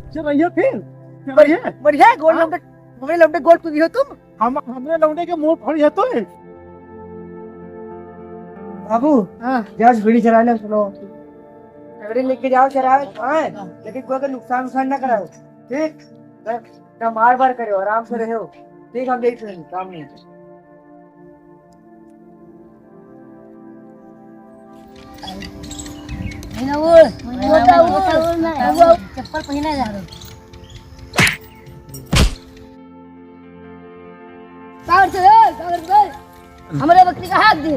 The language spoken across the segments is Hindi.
चल रही है फिर बढ़िया गोल लौंडे हमें लौंडे गोल तुम हो तुम हमने लौंडे के मुंह फोड़ी है तो बाबू जज बीड़ी चला ले सुनो गाड़ी लेके जाओ चरावे लेकिन कोई का नुकसान ना कराओ ठीक ना मार बार करो आराम से रहो ठीक हम देख रहे हैं काम नहीं चप्पल पहना जा रहा हमारे बकरी का हाथ दे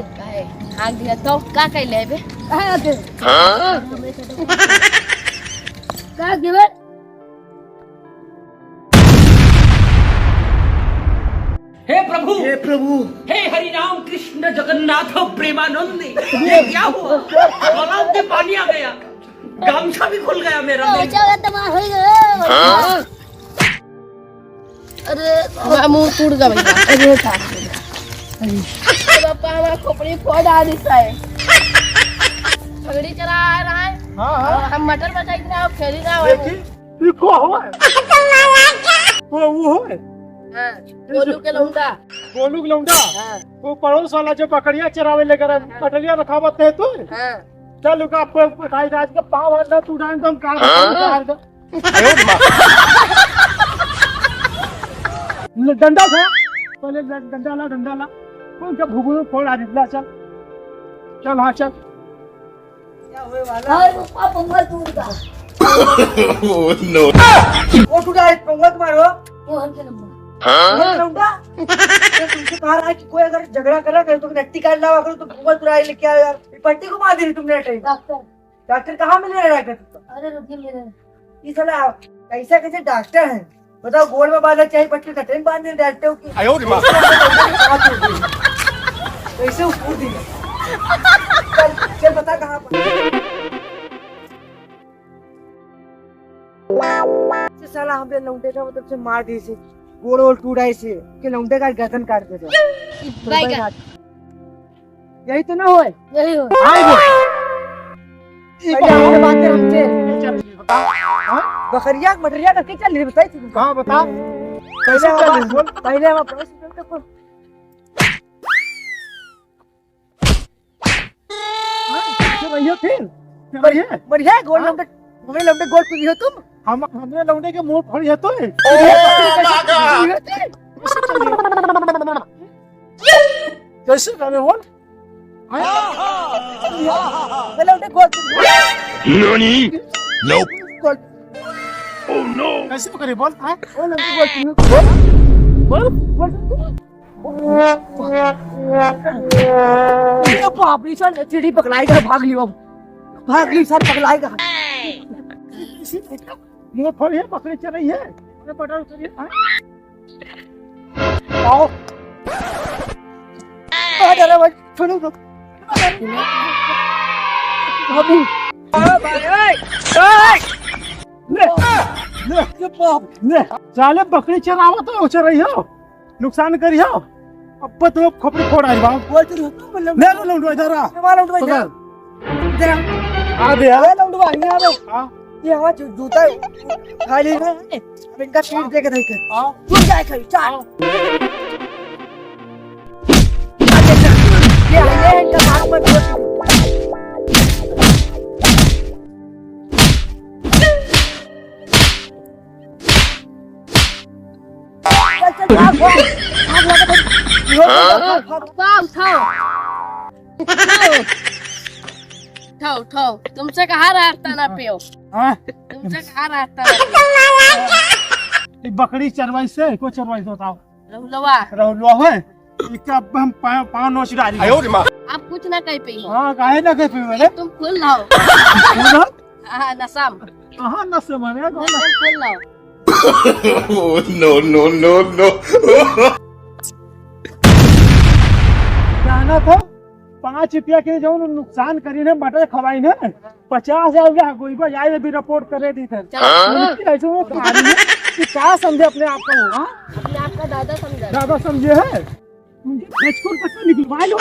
हाँक दिया तो का कैले बे कहाँ दे कहाँ दे बे हे प्रभु हे हरि राम कृष्ण जगन्नाथ प्रेमानंद ये क्या हुआ तालाब में पानी आ गया गामछा भी खुल गया मेरा अरे मुंह टूट गया भैया अरे पापा हमारा खोपड़ी फोड़ आ रहा है पगड़ी चला आ रहा है हां हम मटर बचा इतना आप खेल रहा हो देखी को हो वो हो हां गोलू के लौंडा हां वो पड़ोस वाला जो बकरियां चरावे लेकर कटरिया रखावत है तू हां चल का आपको बताई राज का पाव ना तू डाल दम का डंडा था पहले डंडा ला कौन सा भूगुल फोड़ आ निकला चल हाँ चल क्या हुए वाला पंगा टूट गया नो वो टूटा है पंगा तुम्हारा वो हमसे नंबर लौंडा तुमसे कहा रहा है कि कोई अगर झगड़ा करा करे तो नट्टी काट लावा करो तो भूगल तुराई लेके आओ यार पट्टी को मार दी तुमने टाइम डॉक्टर कहाँ मिल रहा है डॉक्टर अरे रुकिए मेरे ये साला कैसे डॉक्टर है बताओ गोल में बांधना चाहिए पट्टी कटे में बांध डालते हो कैसे उठ दी चल बता कहाँ पर साला हम लौंडे का मतलब से मार दी से गोड़ वोड़ टूटा से कि लौंडे का गर्दन काट दे यही तो ना होए यही हो बकरिया मटरिया करके चल रही बताई तुम कहाँ बता कैसे चल रही बोल पहले हम अपने रही फिर बढ़िया गोल लौंडे हमें लौंडे गोल तुम हो तुम हमने लौंडे के मुंह फोड़ी है तो कैसे करे बोल लौंडे गोल ननी नो गोल ओह नो कैसे करे बोल वो लौंडे गोल बाप रे सर चिड़ी पकड़ाएगा भाग लियो सर पकड़ाएगा मुंह फोड़ी है बकरी चल रही है अरे बटा उतरिए आओ अरे भाई सुनो तो बाबू ले साले बकरी चरावा तो चल रही हो नुकसान करी हो अब तो खोपड़ी फोड़ आई बाप बोल तो तुम ले लो लौंडो इधर आ हमारा लौंडवा इधर आ दे आ लौंडवा यहाँ लो हां ये हवा जूता खाली है अब इनका पीठ देके देखे हां तू जाए खाली चाल ये इनका हाथ मत उठाओ तुमसे कहा रास्ता ना पियो हां तुमसे कहा रास्ता ना बकरी चरवाई से को चरवाई बताओ रहुलवा है इसका हम पांव नोच डाली आप कुछ ना कह पी हां काहे ना कह पी मैंने तुम फुल लाओ हां नसम कहां नस माने फुल लाओ नो जाना था 5 रुपया के जो नुकसान करी ने मटर खवाई ने 50,000 रुपया कोई को जाए भी रिपोर्ट करे दी थे ऐसे में तुम्हारी क्या समझे अपने आप को अपने आप का दादा समझा दादा समझे है मुझे स्कूल पता निकलवा लो